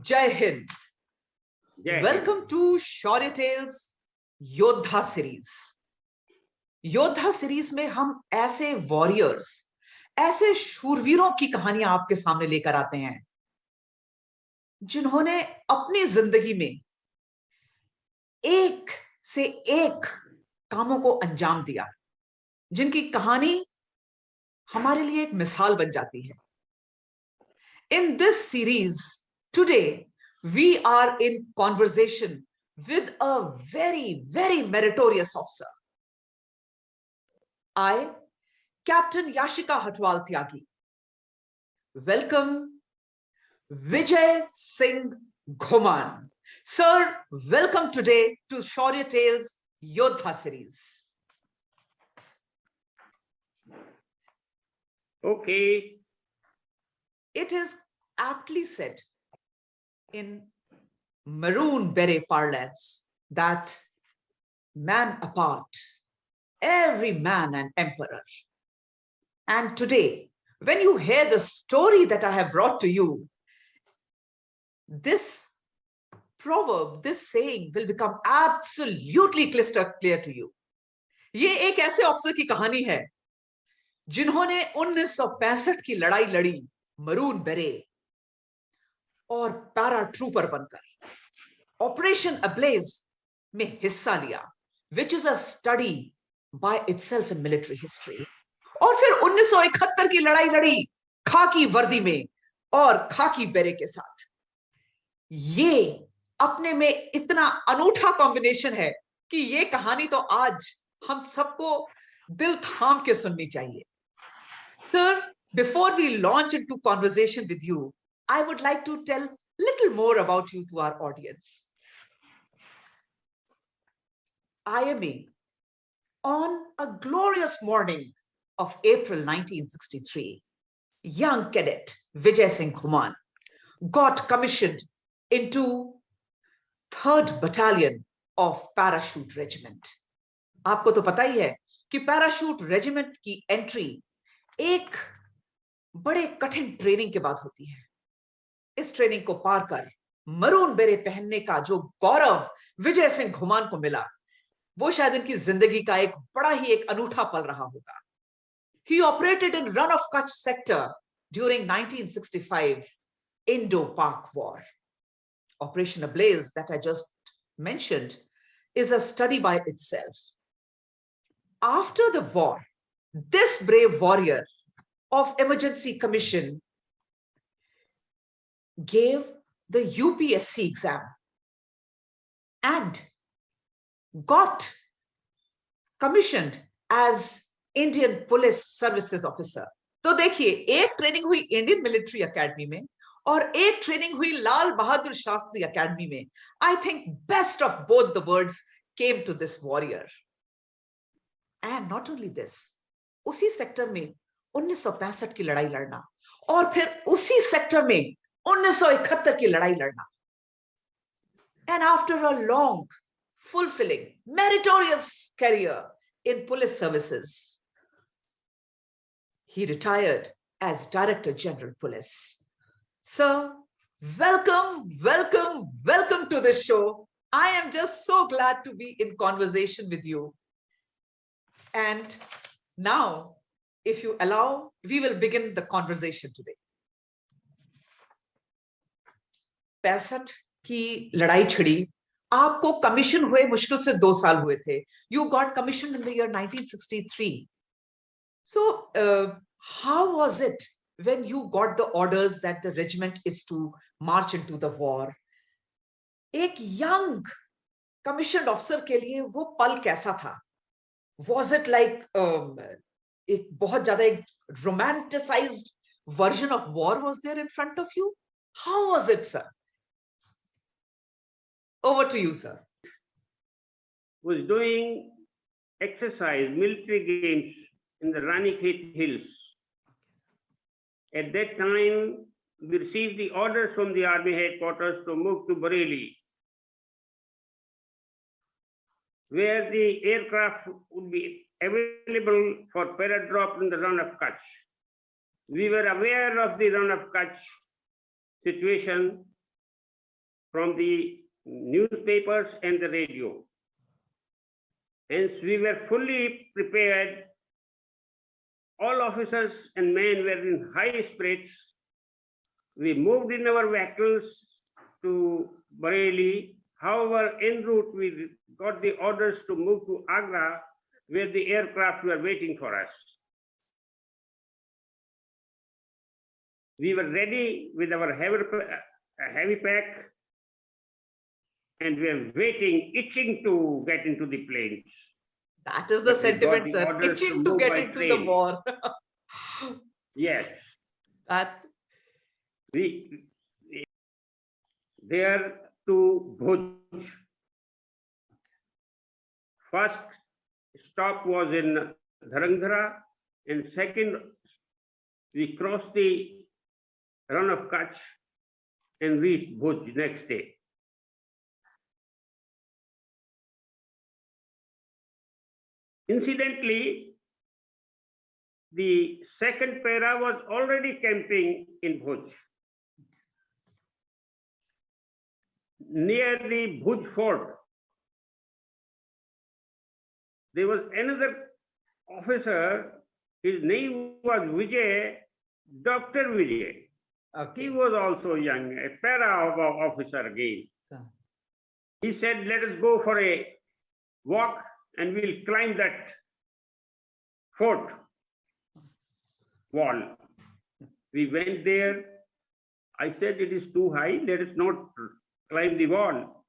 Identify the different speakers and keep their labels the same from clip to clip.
Speaker 1: Jai Hind.
Speaker 2: Jai
Speaker 1: Welcome
Speaker 2: Hind.
Speaker 1: to Shaurya Tales Yoddha series. योद्धा series में हम ऐसे वॉरियर्स, ऐसे शूरवीरों की कहानियां आपके सामने लेकर आते हैं जिन्होंने अपनी जिंदगी में एक से एक कामों को अंजाम दिया, जिनकी कहानी हमारे लिए एक मिसाल बन जाती है. In this series, today we are in conversation with a very, very meritorious officer. I, CaptYashika Tyagi, welcome Vijai Sinh Ghuman. Sir, welcome today to Shaurya Tales Yoddha series.
Speaker 2: Okay.
Speaker 1: It is aptly said in Maroon Beret parlance that man apart, every man an emperor. And today, when you hear the story that I have brought to you, this proverb, this saying will become absolutely crystal clear to you. ये एक ऐसे officer की कहानी है जिन्होंने 1965 की लड़ाई लड़ी मरून बेरे और पैराट्रूपर बनकर ऑपरेशन अब्लेज में हिस्सा लिया, which is a study by itself in military history. और फिर 1971 की लड़ाई लड़ी खाकी वर्दी में और खाकी बेरे के साथ. ये अपने में इतना अनूठा कॉम्बिनेशन है कि ये कहानी तो आज हम सबको दिल थाम के सुननी चाहिए. Sir, before we launch into conversation with you, I would like to tell little more about you to our audience. IMA, on a glorious morning of April 1963, young cadet Vijai Sinh Ghuman got commissioned into 3rd Battalion of Parachute Regiment. आपको तो पता ही है कि parachute regiment की entry एक बड़े कठिन training के बाद होती है. इस ट्रेनिंग को पार कर मरून बेरे पहनने का जो गौरव विजय सिंह घुमान को मिला, वो शायद इनकी जिंदगी का एक बड़ा ही एक अनूठा पल रहा होगा. He operated in Runn of Kucchh sector during 1965 Indo Pak War. Operation Ablaze that I just mentioned is a study by itself. After the war, this brave warrior of emergency commission gave the UPSC exam and got commissioned as Indian Police Services Officer. तो देखिए, एक training हुई Indian military academy में और एक training हुई Lal Bahadur Shastri academy में. I think best of both the worlds came to this warrior. And not only this, उसी सेक्टर में 1965 की लड़ाई लड़ना और फिर उसी सेक्टर में 1971 की लड़ाई लड़ना. And after a long, fulfilling, meritorious career in police services, he retired as Director General Police. Sir, welcome, welcome, welcome to this show. I am just so glad to be in conversation with you. And now, if you allow, we will begin the conversation today. 65 की लड़ाई छिड़ी, आपको commission हुए मुश्किल से 2 साल हुए थे. You got commissioned in the year 1963. So, how was it when you got the orders that the regiment is to march into the war? एक young commissioned officer के लिए वो पल कैसा था? Was it like एक बहुत ज़्यादा एक romanticized version of war was there in front of you? How was it, sir? Over to you, sir.
Speaker 2: Was doing exercise, military games in the Ranikhet Hills. At that time, we received the orders from the army headquarters to move to Bareilly, where the aircraft would be available for paradrop in the Run of Kutch. We were aware of the Run of Kutch situation from the newspapers and the radio. Hence, we were fully prepared. All officers and men were in high spirits. We moved in our vehicles to Bareilly. However, en route, we got the orders to move to Agra, where the aircraft were waiting for us. We were ready with our heavy pack, and we were waiting, itching to get into the planes.
Speaker 1: That is the sentiment, sir. Itching to get into the war.
Speaker 2: Yes.
Speaker 1: That.
Speaker 2: We there to Bhuj. First stop was in Dharangdhara, and second, we crossed the Run of Kutch and reached Bhuj next day. Incidentally, the second para was already camping in Bhuj, near the Bhuj fort. There was another officer, his name was Vijay, Dr. Vijay.
Speaker 1: Okay.
Speaker 2: He was also young, a para officer again. He said, let us go for a walk and we'll climb that fort wall. We went there. I said, it is too high, let us not climb the wall.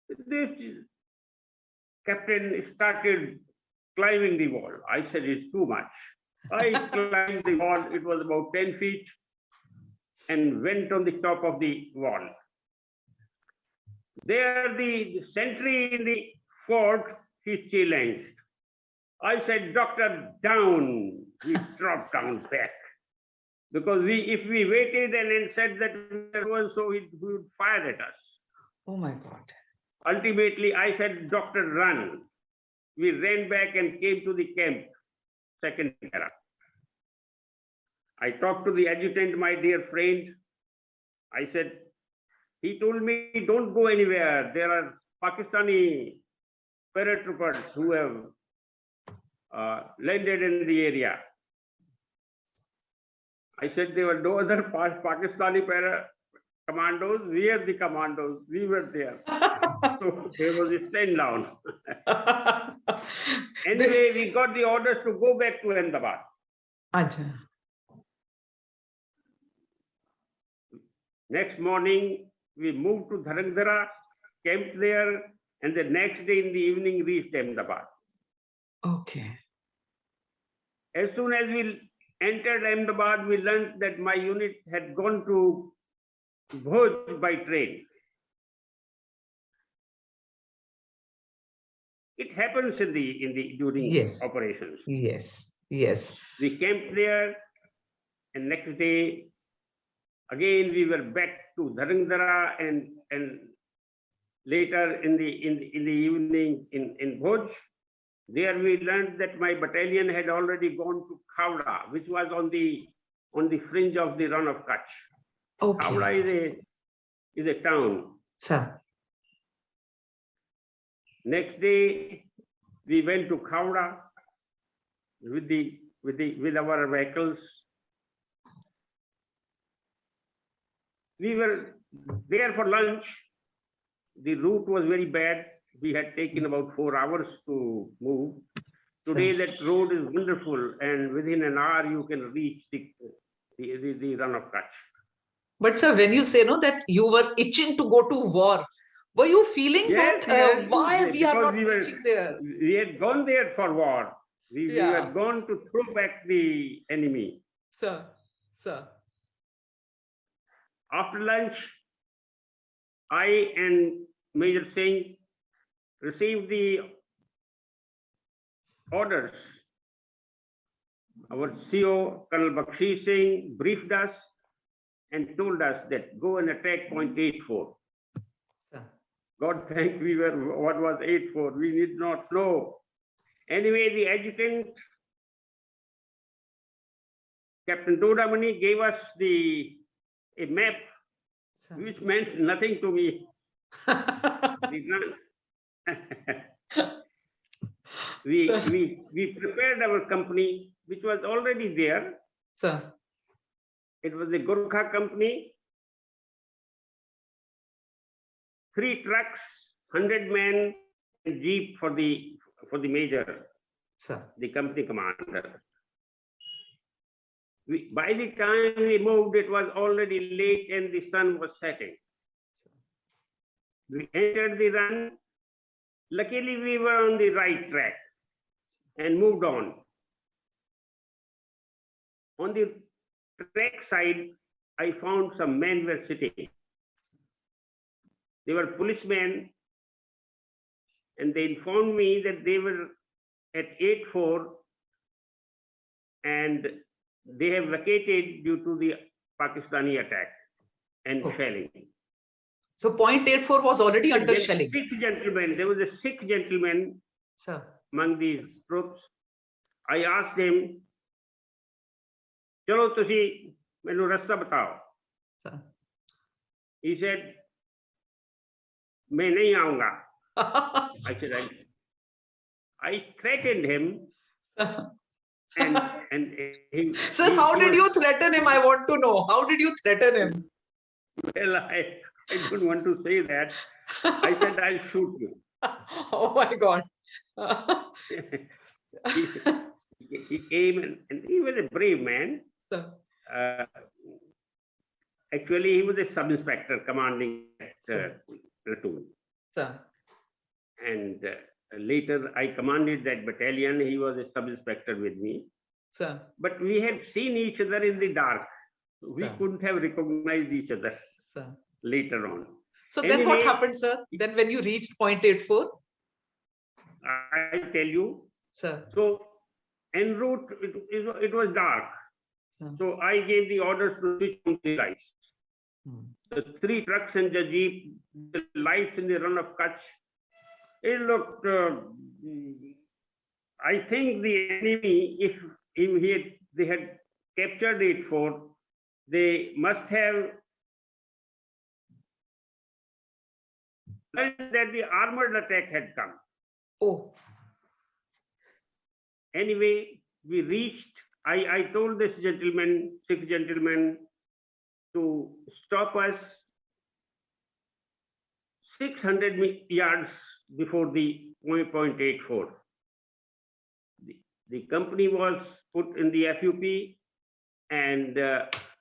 Speaker 2: This captain started climbing the wall. I said, it's too much. I climbed the wall, it was about 10 feet, and went on the top of the wall. There, the sentry in the fort, he challenged. I said, doctor, down. We dropped down back. Because if we waited and said that we were so, he would fire at us.
Speaker 1: Oh my God.
Speaker 2: Ultimately, I said, doctor, run. We ran back and came to the camp, second para. I talked to the adjutant, my dear friend. I said, he told me, don't go anywhere. There are Pakistani paratroopers who have landed in the area. I said, there were no other Pakistani commandos. We are the commandos. We were there. So there was a stand down. Anyway, we got the orders to go back to Ahmedabad.
Speaker 1: Ajay.
Speaker 2: Next morning, we moved to Dharangdhara, camped there, and the next day in the evening reached Ahmedabad.
Speaker 1: Okay.
Speaker 2: As soon as we entered Ahmedabad, we learned that my unit had gone to Bhuj by train. It happens during
Speaker 1: Yes.
Speaker 2: operations.
Speaker 1: Yes. Yes.
Speaker 2: We camped there, and next day, again we were back to Dharangdhara, and later in the evening in Bhuj. There we learned that my battalion had already gone to Khavda, which was on the fringe of the Run of Kutch.
Speaker 1: Okay.
Speaker 2: Khavda is a town.
Speaker 1: Sir.
Speaker 2: Next day, we went to Khavda with our vehicles. We were there for lunch. The route was very bad. We had taken about 4 hours to move. Today, that road is wonderful, and within an hour you can reach the Run of Kutch.
Speaker 1: But sir, when you say no that you were itching to go to war, were you feeling that why we are not reaching there?
Speaker 2: We had gone there for war. We were gone to throw back the enemy.
Speaker 1: Sir.
Speaker 2: After lunch, I and Major Singh received the orders. Our CO, Colonel Bakshi Singh, briefed us and told us that go and attack point 84.
Speaker 1: Sir.
Speaker 2: God thank we were, what was 84? We did not know. Anyway, the adjutant, Captain Dodamani, gave us a map
Speaker 1: Sir.
Speaker 2: which meant nothing to me. We prepared our company, which was already there.
Speaker 1: Sir.
Speaker 2: It was a Gurkha company, 3 trucks, 100 men, and jeep for the major,
Speaker 1: Sir.
Speaker 2: the company commander. By the time we moved, it was already late and the sun was setting. We entered the run. Luckily, we were on the right track and moved on. On the track side, I found some men were sitting. They were policemen, and they informed me that they were at 8-4 and they have vacated due to the Pakistani attack and shelling.
Speaker 1: So 0.84 was already under shelling.
Speaker 2: There was a Sikh gentleman,
Speaker 1: sir,
Speaker 2: among these troops. I asked him, "Chalo tusi mainu rasta batao."
Speaker 1: Sir.
Speaker 2: He said, "Main nahi aunga." I said, I threatened him.
Speaker 1: Sir.
Speaker 2: And
Speaker 1: Sir, how did you threaten him? I want to know. How did you threaten him?
Speaker 2: Well, I don't want to say that. I said, "I'll shoot you."
Speaker 1: Oh my God.
Speaker 2: He came and he was a brave man.
Speaker 1: Sir.
Speaker 2: Actually, he was a sub-inspector commanding that platoon.
Speaker 1: Sir.
Speaker 2: And later, I commanded that battalion. He was a sub-inspector with me.
Speaker 1: Sir.
Speaker 2: But we had seen each other in the dark. We couldn't have recognized each other later on.
Speaker 1: So then what happened, sir? Then when you reached 0.84?
Speaker 2: I tell you.
Speaker 1: Sir.
Speaker 2: So en route, it was dark. So I gave the orders to switch on the lights. The 3 trucks and the jeep, the lights in the Run of Kutch. It looked, I think the enemy, if they had captured it for, they must have learned that the armored attack had come.
Speaker 1: Oh.
Speaker 2: Anyway, we reached, I told this gentleman, Sikh gentleman, to stop us 600 yards before the 0.84. The company was put in the FUP, and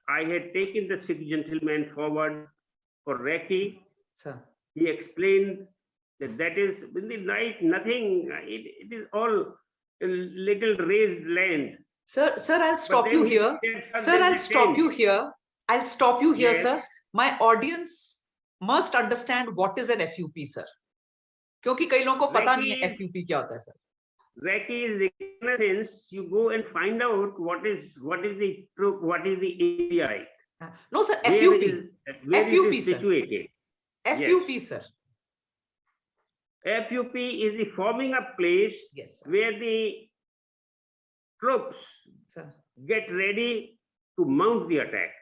Speaker 2: I had taken the Sikh gentleman forward for recce.
Speaker 1: Sir.
Speaker 2: He explained that is in the night, nothing, it is all a little raised land.
Speaker 1: Sir, I'll stop you here. Sir, I'll stop you here. I'll stop you here, sir. My audience must understand what is an FUP, sir. क्योंकि कई लोगों को पता नहीं है FUP क्या होता है, sir. Recce
Speaker 2: is in a sense you go and find out what is the area.
Speaker 1: No, sir. FUP. FUP, sir.
Speaker 2: Situated.
Speaker 1: FUP, sir.
Speaker 2: FUP is the forming a place where the troops get ready to mount the attack.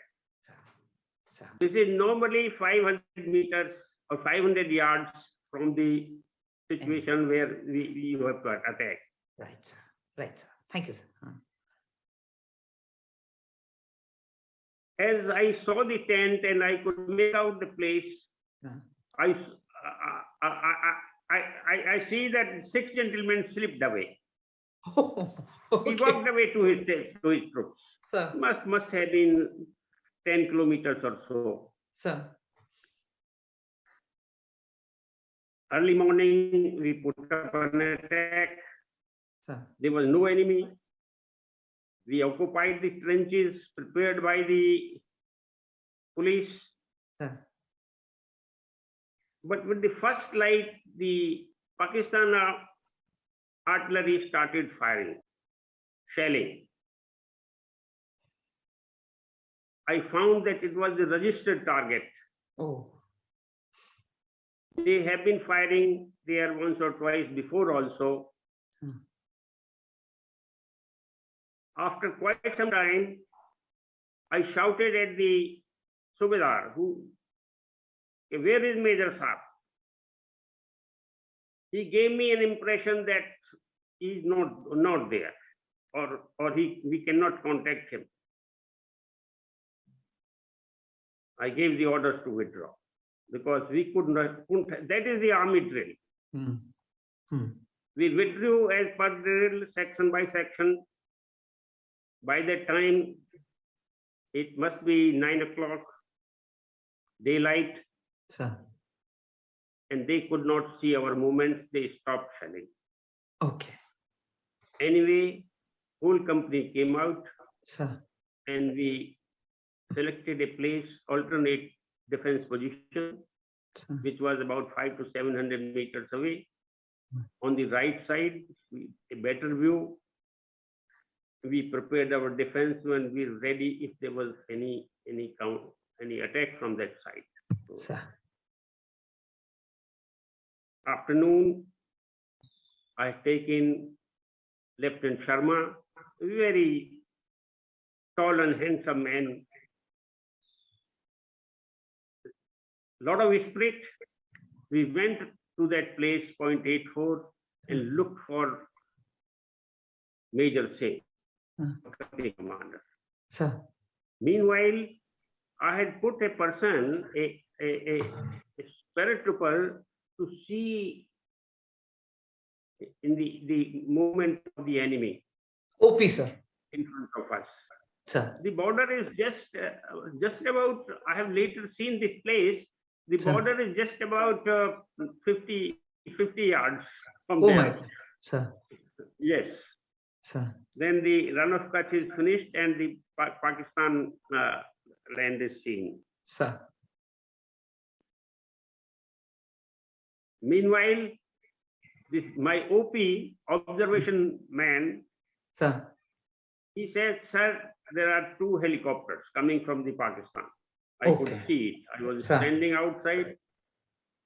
Speaker 2: Sir. This is normally 500 meters or 500 yards from the situation where we have to attack.
Speaker 1: Right, sir. Right, sir. Thank you, sir.
Speaker 2: As I saw the tent and I could make out the place, I see that 6 gentlemen slipped away.
Speaker 1: Oh, okay.
Speaker 2: He walked away to his troops.
Speaker 1: Sir.
Speaker 2: Must have been 10 kilometers or so.
Speaker 1: Sir.
Speaker 2: Early morning, we put up an attack.
Speaker 1: Sir.
Speaker 2: There was no enemy. We occupied the trenches prepared by the police.
Speaker 1: Sir.
Speaker 2: But with the first light, the Pakistan artillery started firing, shelling. I found that it was a registered target.
Speaker 1: Oh.
Speaker 2: They have been firing there once or twice before also. After quite some time, I shouted at the Subedar, who where is Major Saab? He gave me an impression that he's not there, or we cannot contact him. I gave the orders to withdraw because we couldn't. That is the army drill. We withdrew as per drill, section by section. By that time, it must be 9 o'clock, daylight.
Speaker 1: Sir.
Speaker 2: And they could not see our movements. They stopped shelling.
Speaker 1: Okay.
Speaker 2: Anyway, whole company came out.
Speaker 1: Sir.
Speaker 2: And we selected a place, alternate defense position,
Speaker 1: Sir.
Speaker 2: which was about 500 to 700 meters away. On the right side, a better view. We prepared our defense when we were ready if there was any attack from that side. So,
Speaker 1: Sir.
Speaker 2: Afternoon, I have taken Lieutenant Sharma, a very tall and handsome man. Lot of spirit. We went to that place, point 84, and looked for Major Singh, company commander.
Speaker 1: Sir.
Speaker 2: Meanwhile, I had put a person, a paratrooper, to see in the movement of the enemy.
Speaker 1: OP, sir.
Speaker 2: In front of us.
Speaker 1: Sir.
Speaker 2: The border is just about, I have later seen this place, the
Speaker 1: Sir.
Speaker 2: border is just about 50 yards from
Speaker 1: Oh
Speaker 2: there.
Speaker 1: my God. Sir.
Speaker 2: Yes.
Speaker 1: Sir.
Speaker 2: Then the Run of Kutch is finished and the Pakistan land is seen.
Speaker 1: Sir.
Speaker 2: Meanwhile, my OP, observation man,
Speaker 1: Sir.
Speaker 2: he said, sir, there are 2 helicopters coming from the Pakistan. I
Speaker 1: Okay.
Speaker 2: could see it. I was
Speaker 1: Sir.
Speaker 2: standing outside.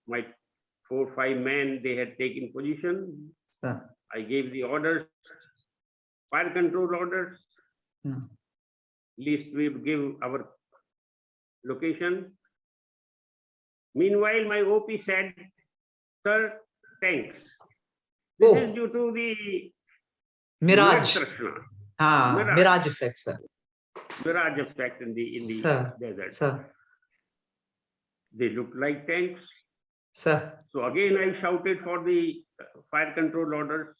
Speaker 2: My 4 or 5 men, they had taken position.
Speaker 1: Sir.
Speaker 2: I gave the orders, fire control orders. Least we would give our location. Meanwhile, my OP said, sir, tanks. This is due to the
Speaker 1: Mirage.
Speaker 2: Mirage.
Speaker 1: Mirage effect, sir.
Speaker 2: Mirage effect in the
Speaker 1: Sir.
Speaker 2: desert.
Speaker 1: Sir.
Speaker 2: They look like tanks.
Speaker 1: Sir.
Speaker 2: So again, I shouted for the fire control orders.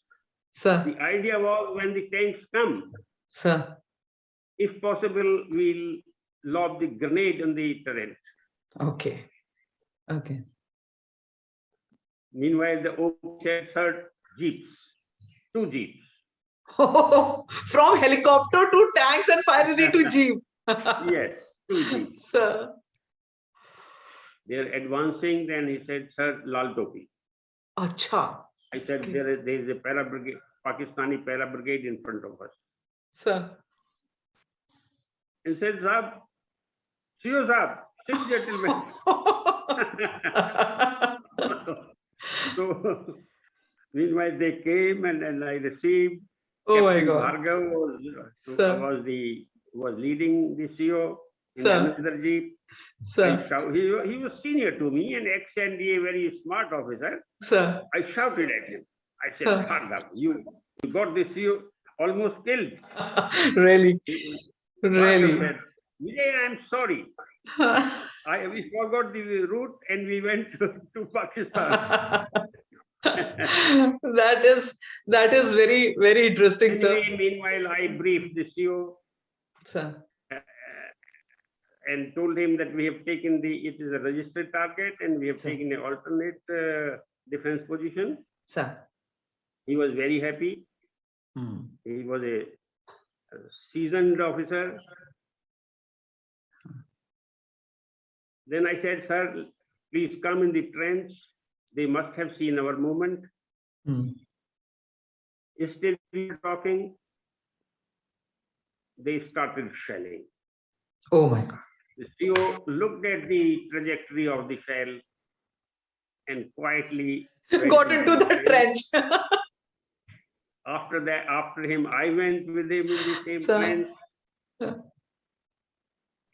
Speaker 1: Sir.
Speaker 2: The idea was when the tanks come,
Speaker 1: Sir.
Speaker 2: if possible, we'll lob the grenade on the turret.
Speaker 1: Okay. Okay.
Speaker 2: Meanwhile, the OP said, sir, jeeps, 2 jeeps.
Speaker 1: From helicopter to tanks and finally to jeep.
Speaker 2: Yes, 2 jeeps.
Speaker 1: Sir.
Speaker 2: They're advancing. Then he said, sir, Lal Topi.
Speaker 1: Acha.
Speaker 2: I said,
Speaker 1: Okay.
Speaker 2: there is a para brigade, Pakistani para brigade in front of us.
Speaker 1: Sir.
Speaker 2: And said, Saab, see you, Saab, 6 gentlemen. So, meanwhile, they came and I received.
Speaker 1: Oh my
Speaker 2: Captain
Speaker 1: God.
Speaker 2: Bhargav was leading the CO in
Speaker 1: Sir.
Speaker 2: another jeep.
Speaker 1: Sir.
Speaker 2: He was senior to me, an ex-NDA, very smart officer.
Speaker 1: Sir.
Speaker 2: I shouted at him. I said,
Speaker 1: Sir.
Speaker 2: Bhargav, you got this CO almost killed.
Speaker 1: Really?
Speaker 2: Bhargav
Speaker 1: Really?
Speaker 2: said, Vijay, I'm sorry. We forgot the route and we went to Pakistan.
Speaker 1: That is very, very interesting, sir.
Speaker 2: Anyway, meanwhile, I briefed the CO
Speaker 1: Sir.
Speaker 2: and told him that we have taken it is a registered target and we have
Speaker 1: Sir.
Speaker 2: taken an alternate defense position.
Speaker 1: Sir.
Speaker 2: He was very happy. He was a seasoned officer. Then I said, sir, please come in the trench. They must have seen our movement. Still we were talking. They started shelling.
Speaker 1: Oh my God.
Speaker 2: The CO looked at the trajectory of the shell and quietly
Speaker 1: Got into the trench.
Speaker 2: After that, after him, I went with him in the same
Speaker 1: Sir.
Speaker 2: trench.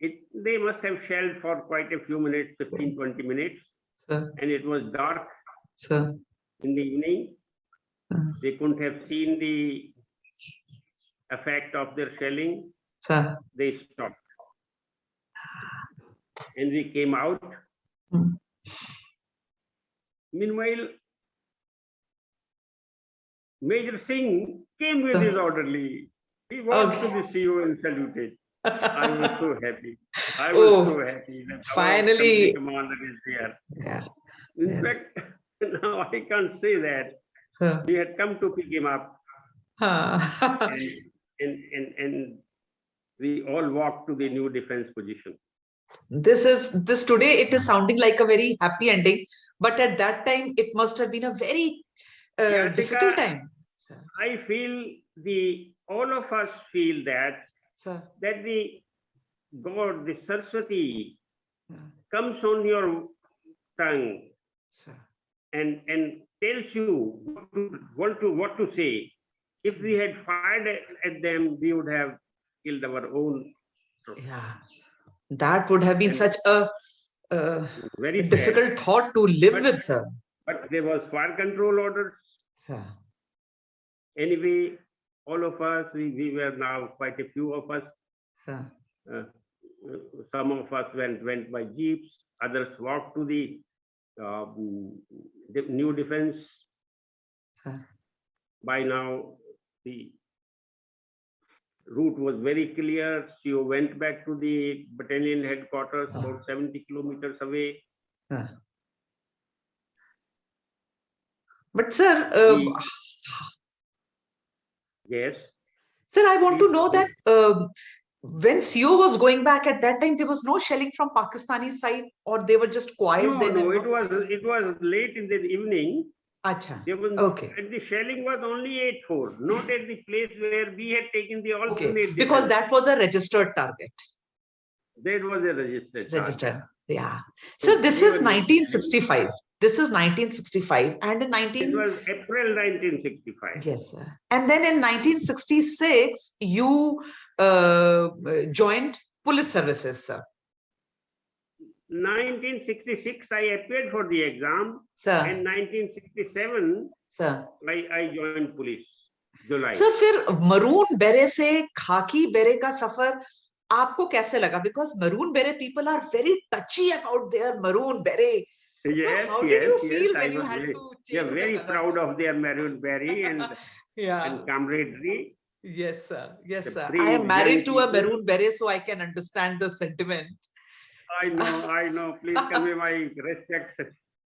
Speaker 2: They must have shelled for quite a few minutes, 15, 20 minutes.
Speaker 1: Sir.
Speaker 2: And it was dark.
Speaker 1: Sir.
Speaker 2: In the evening. They couldn't have seen the effect of their shelling.
Speaker 1: Sir.
Speaker 2: They stopped. And we came out. Meanwhile, Major Singh came with his orderly. He walked to the CO and saluted. I was so happy. I was so happy that
Speaker 1: finally
Speaker 2: commander is there.
Speaker 1: Yeah.
Speaker 2: In fact, now I can't say that.
Speaker 1: Sir.
Speaker 2: We had come to pick him up. and we all walked to the new defense position.
Speaker 1: This today it is sounding like a very happy ending, but at that time it must have been a very difficult time. Sir.
Speaker 2: I feel all of us feel that
Speaker 1: Sir.
Speaker 2: that the God, the Saraswati, comes on your tongue.
Speaker 1: Sir.
Speaker 2: And tells you what to say. If we had fired at them, we would have killed our own.
Speaker 1: Yeah, that would have been such a
Speaker 2: very
Speaker 1: difficult thought to live with, sir.
Speaker 2: But there was fire control orders.
Speaker 1: Sir.
Speaker 2: Anyway, all of us, we were now quite a few of us.
Speaker 1: Sir.
Speaker 2: Some of us went by jeeps. Others walked to the new defense.
Speaker 1: Sir.
Speaker 2: By now, the route was very clear. CO went back to the battalion headquarters, about 70 kilometers away.
Speaker 1: But sir,
Speaker 2: yes.
Speaker 1: Sir, I want to know that when CO was going back at that time, there was no shelling from Pakistani side, or they were just quiet.
Speaker 2: No, it was late in the evening.
Speaker 1: Acha.
Speaker 2: Okay. The shelling was only 8-4, not at the place where we had taken the alternate.
Speaker 1: Okay. Because that was a registered target.
Speaker 2: That was a registered target.
Speaker 1: Yeah. So this is 1965. This is 1965, and in
Speaker 2: It was April 1965.
Speaker 1: Yes, sir. And then in 1966, you joined police services, sir.
Speaker 2: 1966, I appeared for the exam.
Speaker 1: Sir.
Speaker 2: In 1967,
Speaker 1: sir,
Speaker 2: I joined police. July.
Speaker 1: Sir, फिर maroon beret से khaki beret का सफर आपको कैसे लगा? Because maroon beret people are very touchy about their maroon beret.
Speaker 2: Yes,
Speaker 1: so how did you feel when you had to change?
Speaker 2: They're very proud of their maroon beret and and camaraderie.
Speaker 1: Yes, sir. Yes, sir. I am married to a maroon beret, so I can understand the sentiment.
Speaker 2: I know. Please convey my respect.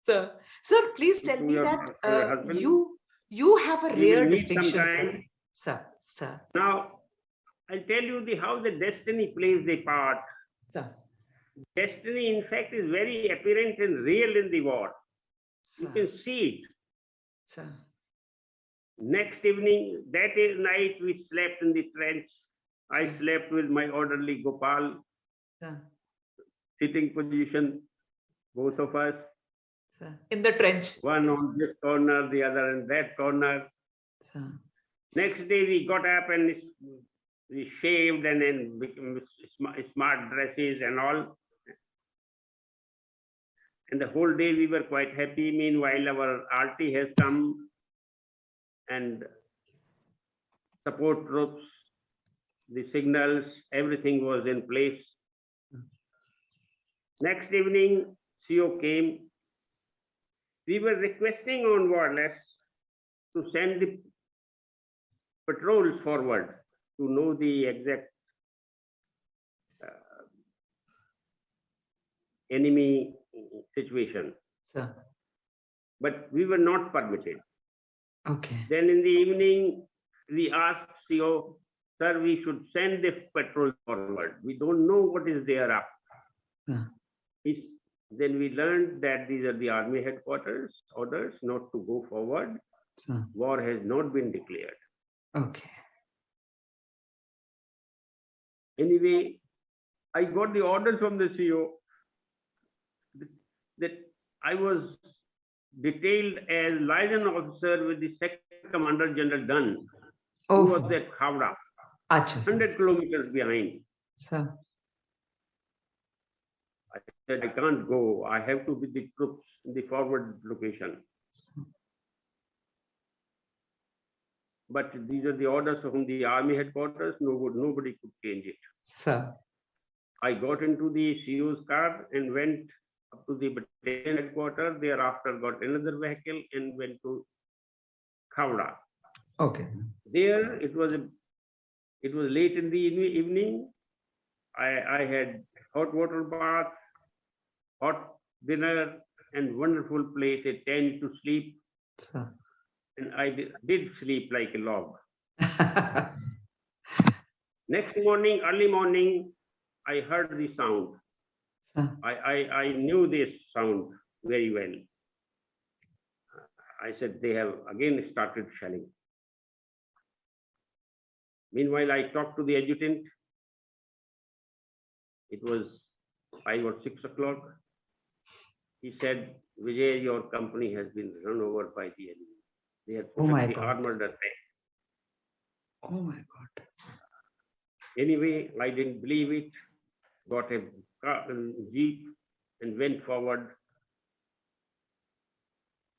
Speaker 1: Sir, please tell me that you have a rare distinction, sir.
Speaker 2: Now, I'll tell you how the destiny plays the part.
Speaker 1: Sir.
Speaker 2: Destiny, in fact, is very apparent and real in the war.
Speaker 1: Sir.
Speaker 2: You can see it.
Speaker 1: Sir.
Speaker 2: Next evening, that night, we slept in the trench. I slept with my orderly Gopal.
Speaker 1: Sir.
Speaker 2: Sitting position, both of us.
Speaker 1: Sir. In the trench.
Speaker 2: One on this corner, the other in that corner.
Speaker 1: Sir.
Speaker 2: Next day we got up and we shaved and then became smart dresses and all. And the whole day we were quite happy. Meanwhile, our RT has come and support troops, the signals, everything was in place. Next evening, CO came. We were requesting on wireless to send the patrols forward to know the exact enemy situation.
Speaker 1: Sir.
Speaker 2: But we were not permitted.
Speaker 1: Okay.
Speaker 2: Then in the evening, we asked CO, sir, we should send the patrol forward. We don't know what is there up. Then we learned that these are the army headquarters orders not to go forward.
Speaker 1: Sir.
Speaker 2: War has not been declared.
Speaker 1: Okay.
Speaker 2: Anyway, I got the order from the CO that I was detailed as liaison officer with the second commander, General Dunn, who was at Khavda, 100 kilometers behind.
Speaker 1: Sir.
Speaker 2: I said, I can't go. I have to be the troops in the forward location. But these are the orders from the army headquarters. Nobody could change it.
Speaker 1: Sir.
Speaker 2: I got into the CO's car and went up to the battalion headquarters. Thereafter, got another vehicle and went to Khavda.
Speaker 1: Okay.
Speaker 2: There, it was late in the evening. I had hot water bath, hot dinner, and wonderful place, a tent to sleep.
Speaker 1: Sir.
Speaker 2: And I did sleep like a log. Next morning, early morning, I heard the sound.
Speaker 1: Sir.
Speaker 2: I knew this sound very well. I said, they have again started shelling. Meanwhile, I talked to the adjutant. It was 5 or 6 o'clock. He said, Vijay, your company has been run over by the enemy. They have put up the armored attack.
Speaker 1: Oh my God.
Speaker 2: Anyway, I didn't believe it. Got a jeep and went forward.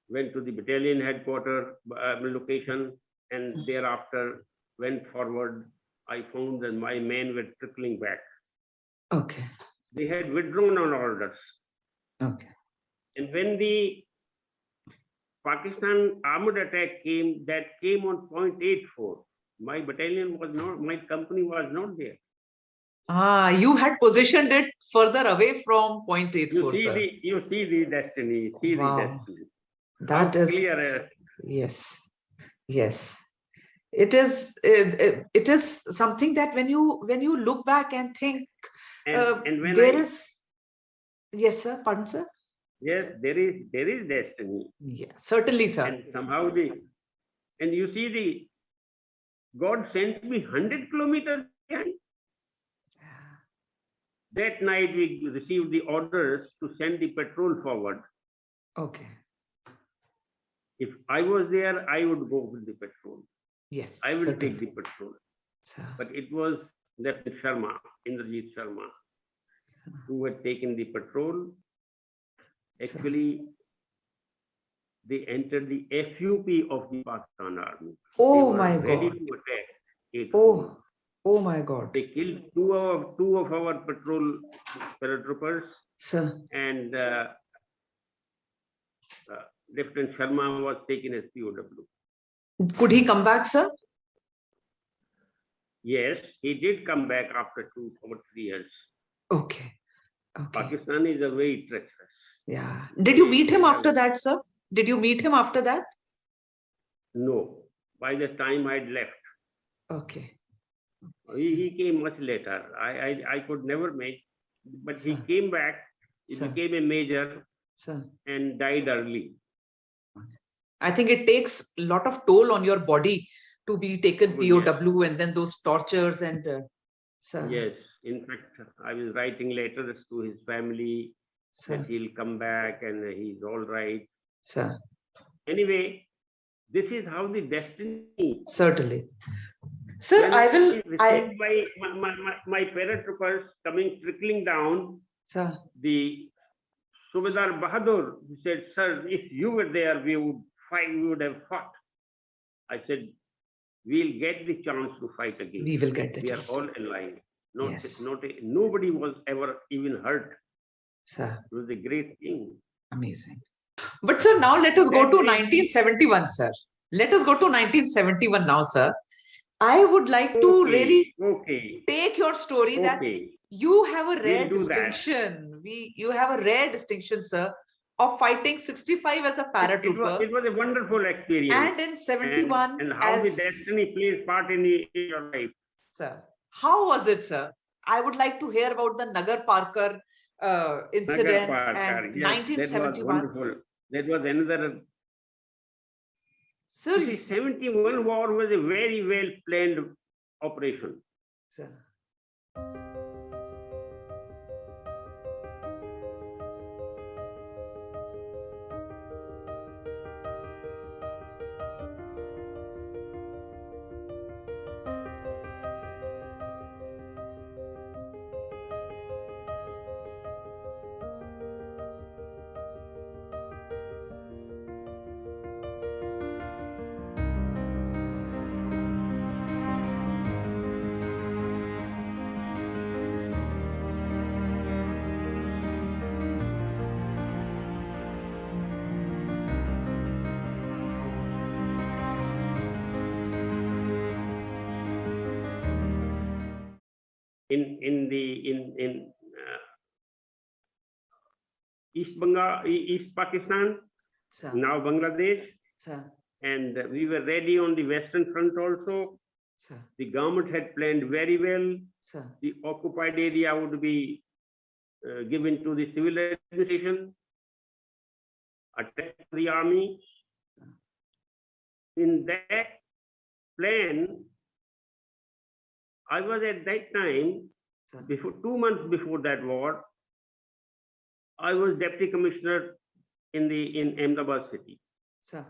Speaker 2: Went to the battalion headquarters location, and thereafter went forward. I found that my men were trickling back.
Speaker 1: Okay.
Speaker 2: They had withdrawn on orders.
Speaker 1: Okay.
Speaker 2: And when the Pakistan armored attack came, that came on 0.84. My battalion was not, my company was not there.
Speaker 1: Ah, you had positioned it further away from 0.84, sir.
Speaker 2: You see the destiny. See
Speaker 1: Wow.
Speaker 2: the destiny.
Speaker 1: That
Speaker 2: How
Speaker 1: is
Speaker 2: clear.
Speaker 1: Yes. Yes. It is something that when you look back and think,
Speaker 2: And when
Speaker 1: there is. Yes, sir. Pardon, sir.
Speaker 2: Yes, there is destiny.
Speaker 1: Yeah, certainly, sir.
Speaker 2: And somehow and you see God sent me 100 kilometers behind. That night we received the orders to send the patrol forward.
Speaker 1: Okay.
Speaker 2: If I was there, I would go with the patrol.
Speaker 1: Yes.
Speaker 2: I will
Speaker 1: certainly.
Speaker 2: take the patrol.
Speaker 1: Sir.
Speaker 2: But it was Lieutenant Sharma, Indrajit Sharma, who had taken the patrol. Actually, they entered the FUP of the Pakistan army.
Speaker 1: Oh
Speaker 2: they
Speaker 1: my
Speaker 2: were ready
Speaker 1: God.
Speaker 2: to attack.
Speaker 1: Oh my God.
Speaker 2: They killed two of our patrol paratroopers,
Speaker 1: Sir.
Speaker 2: and Lieutenant Sharma was taken as POW.
Speaker 1: Could he come back, sir?
Speaker 2: Yes, he did come back after 2 or 3 years.
Speaker 1: Okay. Okay.
Speaker 2: Pakistan is a very treacherous.
Speaker 1: Yeah. Did you meet him after that, sir? Did you meet him after that?
Speaker 2: No. By the time I'd left.
Speaker 1: Okay.
Speaker 2: He came much later. I could never meet, but he came back. He became a major and died early.
Speaker 1: I think it takes a lot of toll on your body to be taken POW, and then those tortures and.
Speaker 2: Yes, in fact, I was writing letters to his family that he'll come back and he's all right.
Speaker 1: Sir.
Speaker 2: Anyway, this is how the destiny.
Speaker 1: Certainly. Sir, I will.
Speaker 2: My paratroopers coming trickling down.
Speaker 1: Sir.
Speaker 2: The Subedar Bahadur, he said, "Sir, if you were there, we would have fought." I said, "We'll get the chance to fight again.
Speaker 1: We will get the chance.
Speaker 2: We are all alive. Nobody was ever even hurt."
Speaker 1: Sir.
Speaker 2: It was a great thing.
Speaker 1: Amazing. But sir, now let us go to 1971, sir. Let us go to 1971 now, sir. I would like to really take your story that you have a rare distinction. You have a rare distinction, sir, of fighting 65 as a paratrooper.
Speaker 2: It was a wonderful experience.
Speaker 1: And in 71
Speaker 2: and how the destiny plays part in your life.
Speaker 1: Sir, how was it, sir? I would like to hear about the Nagar Parker incident and 1971.
Speaker 2: That was another.
Speaker 1: Sir,
Speaker 2: the 71 war was a very well planned operation.
Speaker 1: Sir.
Speaker 2: East Bengal, East Pakistan,
Speaker 1: Sir.
Speaker 2: now Bangladesh,
Speaker 1: Sir.
Speaker 2: and we were ready on the Western Front also.
Speaker 1: Sir.
Speaker 2: The government had planned very well.
Speaker 1: Sir.
Speaker 2: The occupied area would be given to the civil administration, attached to the army. In that plan, I was at that time, before 2 months before that war, I was deputy commissioner in Ahmedabad city.
Speaker 1: Sir.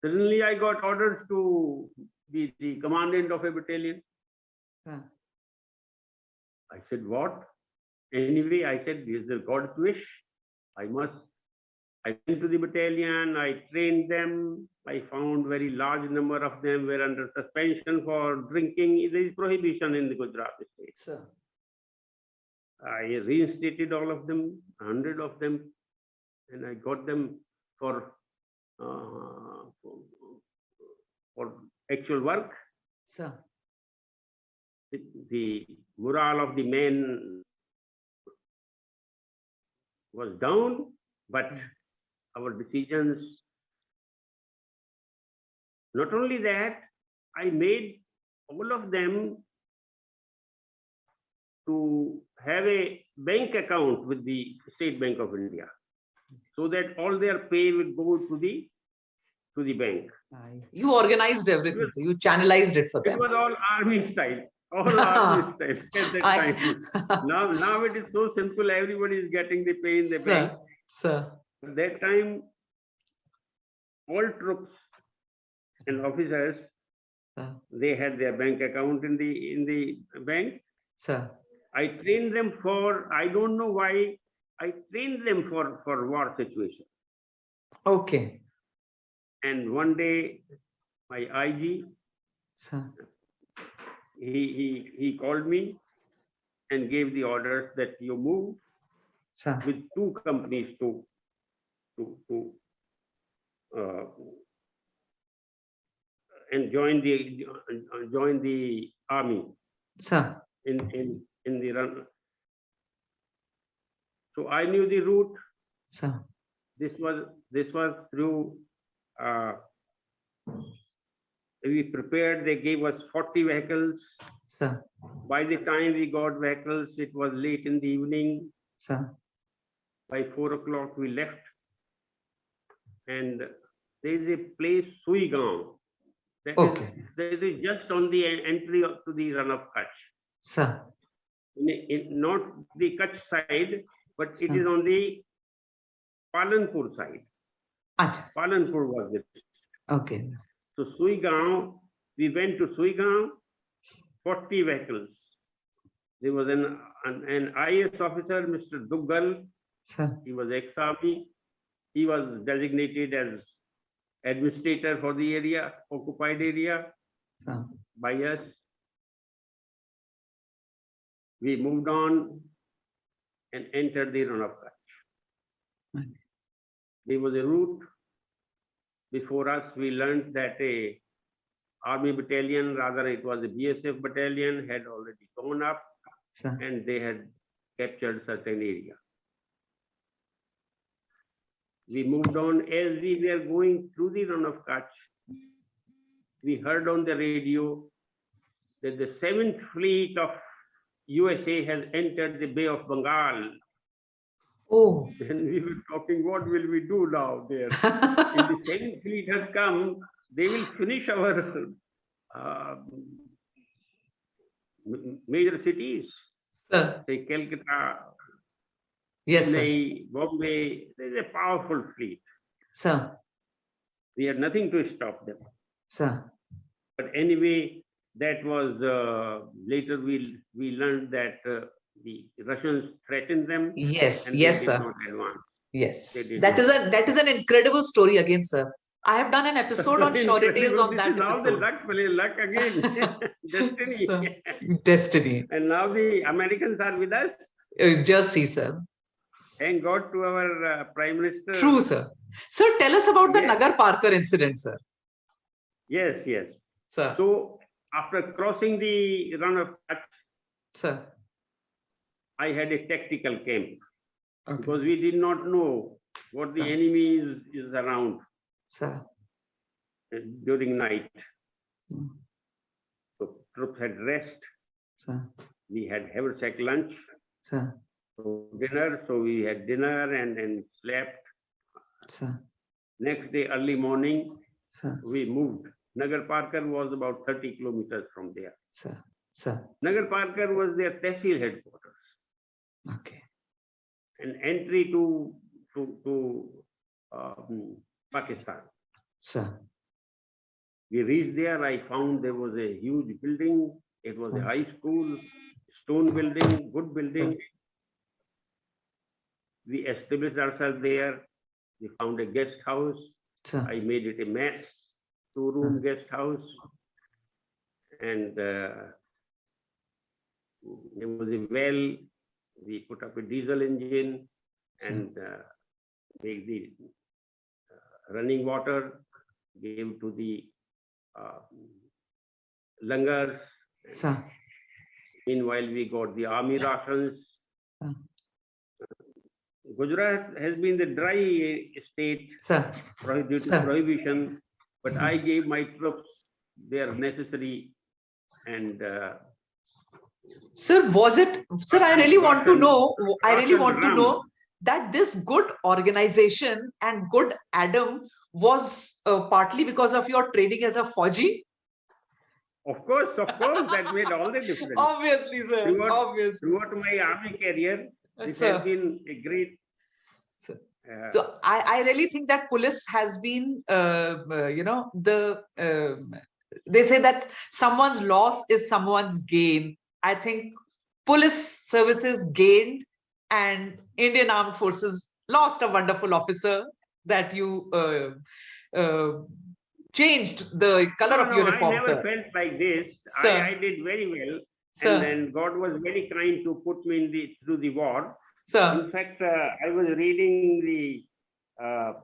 Speaker 2: Suddenly, I got orders to be the commandant of a battalion.
Speaker 1: Sir.
Speaker 2: I said, what? Anyway, I said, this is the God's wish. I went to the battalion, I trained them. I found very large number of them were under suspension for drinking. There is prohibition in the Gujrat state.
Speaker 1: Sir.
Speaker 2: I reinstated all of them, 100 of them, and I got them for actual work.
Speaker 1: Sir.
Speaker 2: The morale of the men was down, but our decisions, not only that, I made all of them to have a bank account with the State Bank of India, so that all their pay will go to the bank.
Speaker 1: You organized everything, so you channelized it for them.
Speaker 2: It was all army style, all army style at that time. Now it is so simple, everybody is getting the pay in the bank.
Speaker 1: Sir.
Speaker 2: At that time, all troops and officers, they had their bank account in the bank.
Speaker 1: Sir.
Speaker 2: I trained them for, I don't know why, I trained them for war situation.
Speaker 1: Okay.
Speaker 2: And one day, my IG,
Speaker 1: Sir.
Speaker 2: he called me and gave the orders that you move,
Speaker 1: Sir.
Speaker 2: with 2 companies to and join the army.
Speaker 1: Sir.
Speaker 2: In the run. So I knew the route.
Speaker 1: Sir.
Speaker 2: This was through. We prepared. They gave us 40 vehicles.
Speaker 1: Sir.
Speaker 2: By the time we got vehicles, it was late in the evening.
Speaker 1: Sir.
Speaker 2: By 4 o'clock, we left. And there is a place, Suigaon. That is just on the entry to the Run of Kucch.
Speaker 1: Sir.
Speaker 2: Not the Kutch side, but it is on the Palanpur side. Palanpur was it.
Speaker 1: Okay.
Speaker 2: So Suigaon, we went to Suigaon, 40 vehicles. There was an IS officer, Mr. Duggal.
Speaker 1: Sir.
Speaker 2: He was ex-army. He was designated as administrator for the area, occupied area, by us. We moved on and entered the Run of Kucch. There was a route. Before us, we learned that a army battalion, rather it was a BSF battalion, had already gone up, and they had captured certain area. We moved on. As we were going through the Run of Kucch, we heard on the radio that the 7th Fleet of USA has entered the Bay of Bengal.
Speaker 1: Oh.
Speaker 2: Then we were talking, what will we do now there? If the 7th Fleet has come, they will finish our major cities.
Speaker 1: Sir.
Speaker 2: Say Calcutta,
Speaker 1: yes,
Speaker 2: Chennai, Bombay. There is a powerful fleet.
Speaker 1: Sir.
Speaker 2: We had nothing to stop them.
Speaker 1: Sir.
Speaker 2: But anyway, that was later we learned that the Russians threatened them.
Speaker 1: Yes,
Speaker 2: and
Speaker 1: yes,
Speaker 2: they did
Speaker 1: sir.
Speaker 2: not advance.
Speaker 1: Yes,
Speaker 2: They
Speaker 1: that
Speaker 2: did
Speaker 1: is an incredible story again, sir. I have done an episode on Shaurya Tales on that
Speaker 2: now
Speaker 1: episode.
Speaker 2: The luck again. Destiny.
Speaker 1: Destiny.
Speaker 2: And now the Americans are with us.
Speaker 1: Just see, sir.
Speaker 2: Thank God to our Prime Minister.
Speaker 1: True, sir. Sir, tell us about the Nagar Parker incident, sir.
Speaker 2: Yes, yes.
Speaker 1: Sir.
Speaker 2: So after crossing the Run of Kucch,
Speaker 1: Sir.
Speaker 2: I had a tactical camp
Speaker 1: Okay.
Speaker 2: because we did not know what the
Speaker 1: Sir.
Speaker 2: enemy is around
Speaker 1: Sir.
Speaker 2: during night.
Speaker 1: Mm.
Speaker 2: So troops had rest.
Speaker 1: Sir.
Speaker 2: We had haversack lunch.
Speaker 1: Sir.
Speaker 2: So dinner. So we had dinner and slept.
Speaker 1: Sir.
Speaker 2: Next day, early morning,
Speaker 1: Sir.
Speaker 2: we moved. Nagar Parkar was about 30 kilometers from there.
Speaker 1: Sir. Sir.
Speaker 2: Nagar Parkar was their tehsil headquarters.
Speaker 1: Okay.
Speaker 2: An entry to Pakistan.
Speaker 1: Sir.
Speaker 2: We reached there. I found there was a huge building. It was a
Speaker 1: Sir.
Speaker 2: high school, stone building, good building.
Speaker 1: Sir.
Speaker 2: We established ourselves there. We found a guest house.
Speaker 1: Sir.
Speaker 2: I made it a mess, two-room guest house. And there was a well. We put up a diesel engine and make the running water, gave to the langars.
Speaker 1: Sir.
Speaker 2: Meanwhile, we got the army rations.
Speaker 1: Sir.
Speaker 2: Gujrat has been the dry state
Speaker 1: Sir.
Speaker 2: due to prohibition, but I gave my troops their necessary and
Speaker 1: Sir, was it, sir, I really want to know, that this good organization and good Adam was partly because of your training as a Fauji?
Speaker 2: of course, that made all the difference.
Speaker 1: Obviously, sir. Obviously.
Speaker 2: Throughout my army career, it
Speaker 1: Sir.
Speaker 2: has been a great.
Speaker 1: Sir. So I really think that police has been, they say that someone's loss is someone's gain. I think police services gained and Indian Armed Forces lost a wonderful officer that you changed the color of uniform,
Speaker 2: I never
Speaker 1: sir.
Speaker 2: felt like this.
Speaker 1: Sir.
Speaker 2: I did very well.
Speaker 1: Sir.
Speaker 2: And then God was very kind to put me through the war.
Speaker 1: Sir.
Speaker 2: In fact, I was reading the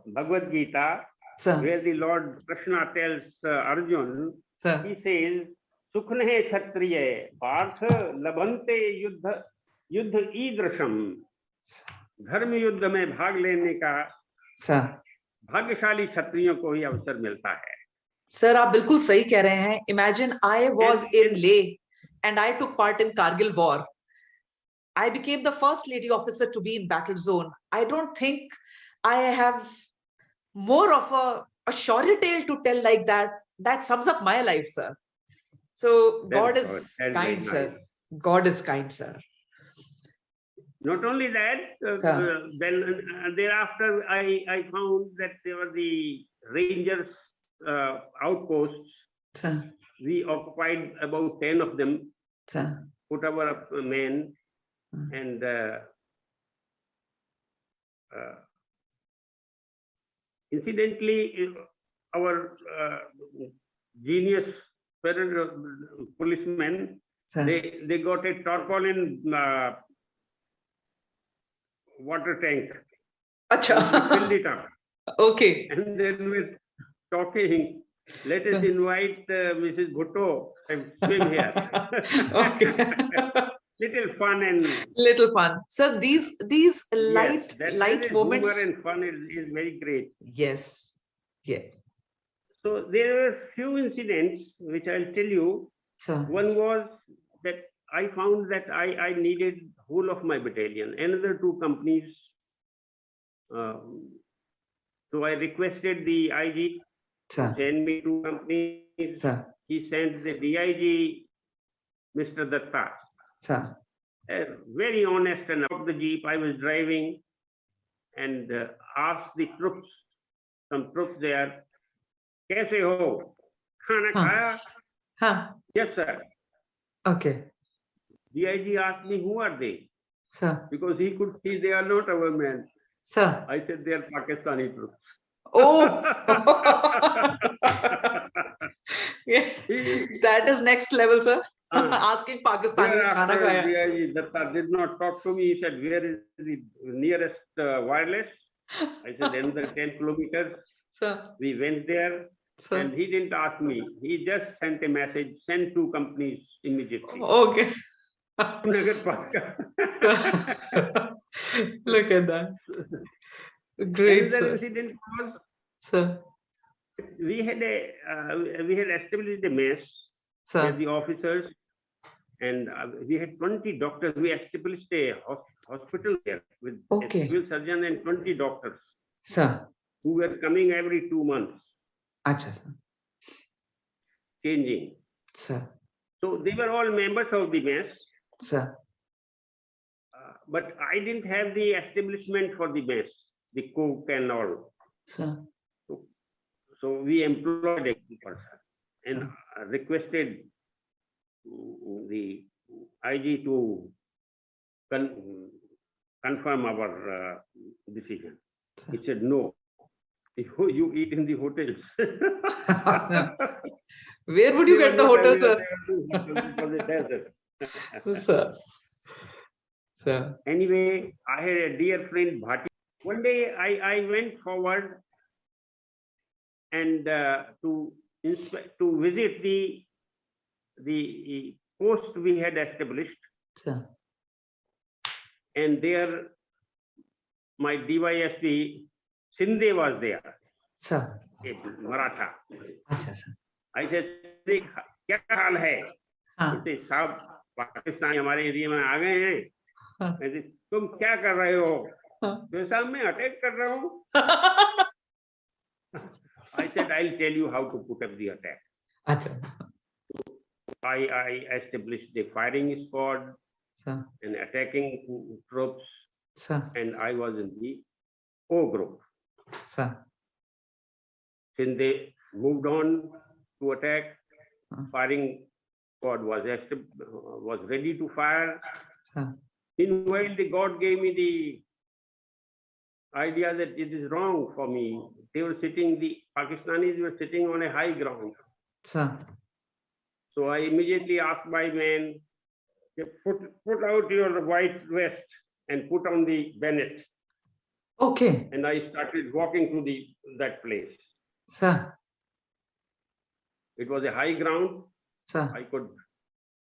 Speaker 2: Bhagavad Gita,
Speaker 1: Sir.
Speaker 2: where the Lord Krishna tells Arjun,
Speaker 1: Sir.
Speaker 2: he says, Sukhne Kshatriye, Parth Labhante Yuddha Idrasham. धर्म युद्ध में भाग लेने का भाग्यशाली क्षत्रियों को ही अवसर मिलता है.
Speaker 1: सर, आप बिल्कुल सही कह रहे हैं. Imagine I was in Leh and I took part in Kargil war. I became the first lady officer to be in battle zone. I don't think I have more of a Shaurya tale to tell like that. That sums up my life, sir. So God is kind, sir. God is kind, sir.
Speaker 2: Not only that, then thereafter I found that there were the Rangers outposts.
Speaker 1: Sir.
Speaker 2: We occupied about 10 of them,
Speaker 1: sir.
Speaker 2: Put our men, and incidentally, our genius policemen, they got a tarpaulin water tank.
Speaker 1: Acha.
Speaker 2: Filled it up.
Speaker 1: Okay.
Speaker 2: And then we're talking, let us invite Mrs. Bhutto and swim here.
Speaker 1: Okay. Little fun. Sir, these light moments.
Speaker 2: Humor and fun is very great.
Speaker 1: Yes. Yes.
Speaker 2: So there were few incidents which I'll tell you.
Speaker 1: Sir.
Speaker 2: One was that I found that I needed whole of my battalion, another 2 companies. So I requested the IG to send me 2 companies.
Speaker 1: Sir.
Speaker 2: He sent the DIG, Mr. Datta.
Speaker 1: Sir.
Speaker 2: Very honest, and up the jeep I was driving and asked the troops, some troops there, "Kaise ho? Khana khaya?" Yes, sir.
Speaker 1: Okay.
Speaker 2: DIG asked me, who are they?
Speaker 1: Sir.
Speaker 2: Because he could see they are not our men.
Speaker 1: Sir.
Speaker 2: I said, they are Pakistani troops.
Speaker 1: Oh! Yeah. That is next level, sir. Asking Pakistanis khana khaya.
Speaker 2: DIG Datta did not talk to me. He said, where is the nearest wireless? I said, another 10 kilometers.
Speaker 1: Sir.
Speaker 2: We went there. Sir. And he didn't ask me. He just sent a message, send 2 companies immediately.
Speaker 1: Okay.
Speaker 2: Nagar Park.
Speaker 1: Look at that. Great,
Speaker 2: Another
Speaker 1: sir.
Speaker 2: incident was
Speaker 1: Sir,
Speaker 2: we had established a mess where
Speaker 1: sir,
Speaker 2: the officers and we had 20 doctors. We established a hospital there with a
Speaker 1: okay,
Speaker 2: civil surgeon and 20 doctors
Speaker 1: sir.
Speaker 2: who were coming every 2 months,
Speaker 1: Acha, sir.
Speaker 2: changing.
Speaker 1: Sir,
Speaker 2: So they were all members of the mess,
Speaker 1: sir.
Speaker 2: but I didn't have the establishment for the mess, the cook and all.
Speaker 1: Sir,
Speaker 2: So we employed a person and requested the IG to confirm our decision.
Speaker 1: sir.
Speaker 2: He said, no, you eat in the hotels.
Speaker 1: Where would you get the hotel, sir?
Speaker 2: For the desert.
Speaker 1: Sir. Sir.
Speaker 2: Anyway, I had a dear friend, Bhati. One day I went forward and to visit the post we had established,
Speaker 1: Sir.
Speaker 2: and there my DYSP Shinde was there,
Speaker 1: Sir.
Speaker 2: a Maratha.
Speaker 1: Acha, sir.
Speaker 2: I said, क्या हाल है?
Speaker 1: हाँ.
Speaker 2: बोलते साहब पाकिस्तानी हमारे area में आ गए हैं.
Speaker 1: हाँ.
Speaker 2: मैं said, तुम क्या कर रहे हो?
Speaker 1: हाँ.
Speaker 2: तो साहब मैं अटैक कर रहा हूँ. I said, I'll tell you how to put up the attack.
Speaker 1: Acha.
Speaker 2: I established the firing squad
Speaker 1: Sir.
Speaker 2: and attacking troops,
Speaker 1: Sir.
Speaker 2: and I was in the O group.
Speaker 1: Sir.
Speaker 2: Since they moved on to attack,
Speaker 1: Huh.
Speaker 2: firing squad was ready to fire.
Speaker 1: Sir.
Speaker 2: Meanwhile, the God gave me the idea that it is wrong for me. They were sitting, the Pakistanis were sitting on a high ground.
Speaker 1: Sir.
Speaker 2: So I immediately asked my men, put out your white vest and put on the bayonet.
Speaker 1: Okay.
Speaker 2: And I started walking to that place.
Speaker 1: Sir.
Speaker 2: It was a high ground.
Speaker 1: Sir.
Speaker 2: I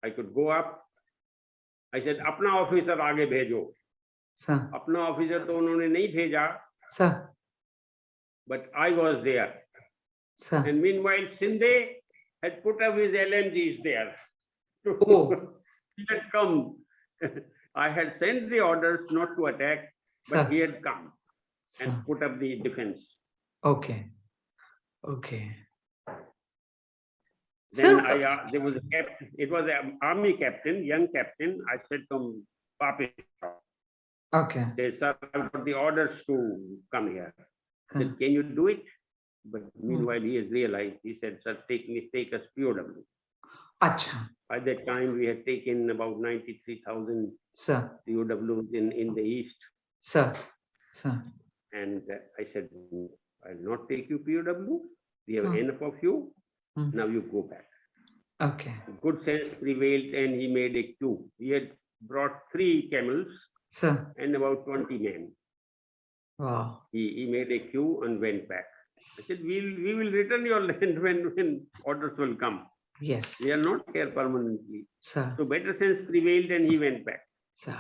Speaker 2: could go up. I said, अपना officer आगे भेजो.
Speaker 1: Sir.
Speaker 2: अपना officer तो उन्होंने नहीं भेजा.
Speaker 1: Sir.
Speaker 2: But I was there.
Speaker 1: Sir.
Speaker 2: And meanwhile, Shinde had put up his LMGs there.
Speaker 1: Oh.
Speaker 2: He had come. I had sent the orders not to attack, but
Speaker 1: Sir.
Speaker 2: he had come
Speaker 1: Sir.
Speaker 2: and put up the defense.
Speaker 1: Okay. Okay.
Speaker 2: Then
Speaker 1: Sir.
Speaker 2: there was a captain. It was an army captain, young captain. I said to him, Papi,
Speaker 1: Okay.
Speaker 2: they sir, I've got the orders to come here. I said,
Speaker 1: Huh.
Speaker 2: can you do it? But meanwhile, he has realized. He said, sir, take us POW.
Speaker 1: Acha.
Speaker 2: By that time, we had taken about 93,000
Speaker 1: Sir.
Speaker 2: POWs in the east.
Speaker 1: Sir. Sir.
Speaker 2: And I said, I'll not take you POW. We have
Speaker 1: Hmm.
Speaker 2: enough of you.
Speaker 1: Hmm.
Speaker 2: Now you go back.
Speaker 1: Okay.
Speaker 2: Good sense prevailed and he made a queue. He had brought 3 camels
Speaker 1: Sir.
Speaker 2: and about 20 men.
Speaker 1: Wow.
Speaker 2: He made a queue and went back. I said, we will return your land when orders will come.
Speaker 1: Yes.
Speaker 2: We are not here permanently.
Speaker 1: Sir.
Speaker 2: So better sense prevailed and he went back.
Speaker 1: Sir.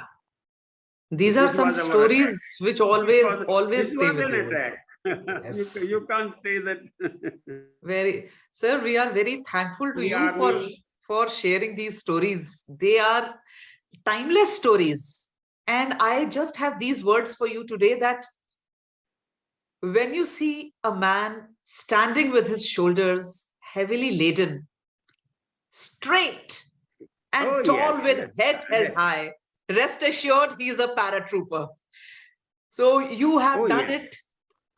Speaker 1: These are
Speaker 2: This
Speaker 1: some
Speaker 2: was our
Speaker 1: stories which always
Speaker 2: This
Speaker 1: stay
Speaker 2: was
Speaker 1: with
Speaker 2: an
Speaker 1: you.
Speaker 2: attack.
Speaker 1: Yes.
Speaker 2: You can't say that.
Speaker 1: Sir, we are very thankful to
Speaker 2: The
Speaker 1: you
Speaker 2: army-
Speaker 1: for sharing these stories. They are timeless stories. And I just have these words for you today that when you see a man standing with his shoulders heavily laden, straight and
Speaker 2: Oh,
Speaker 1: tall
Speaker 2: yes,
Speaker 1: with
Speaker 2: yes,
Speaker 1: head held
Speaker 2: yes.
Speaker 1: high, rest assured he is a paratrooper. So you have
Speaker 2: Oh,
Speaker 1: done
Speaker 2: yes.
Speaker 1: it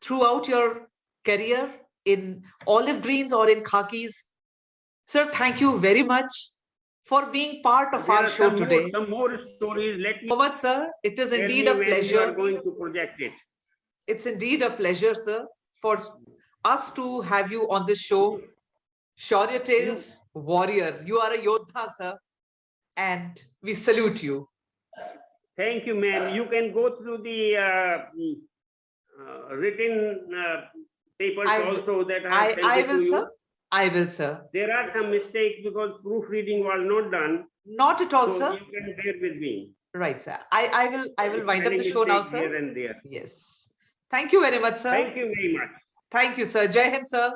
Speaker 1: throughout your career in olive greens or in khakis. Sir, thank you very much for being part of
Speaker 2: There
Speaker 1: our
Speaker 2: are
Speaker 1: show
Speaker 2: some
Speaker 1: today.
Speaker 2: Some more stories. Let me
Speaker 1: So much, sir. It is
Speaker 2: tell
Speaker 1: indeed
Speaker 2: me
Speaker 1: a
Speaker 2: when you are
Speaker 1: pleasure.
Speaker 2: going to project it.
Speaker 1: It's indeed a pleasure, sir, for us to have you on this show. Shaurya Tales, warrior. You are a Yoddha, sir, and we salute you.
Speaker 2: Thank you, ma'am. You can go through the written papers
Speaker 1: I
Speaker 2: also that I have sent
Speaker 1: I
Speaker 2: it
Speaker 1: will,
Speaker 2: to you.
Speaker 1: sir. I will, sir.
Speaker 2: There are some mistakes because proofreading was not done.
Speaker 1: Not at all,
Speaker 2: So
Speaker 1: sir.
Speaker 2: you can bear with me.
Speaker 1: Right, sir. I will wind up the show now, sir.
Speaker 2: Here and there.
Speaker 1: Yes. Thank you very much, sir.
Speaker 2: Thank you very much.
Speaker 1: Thank you, sir. Jai Hind, sir.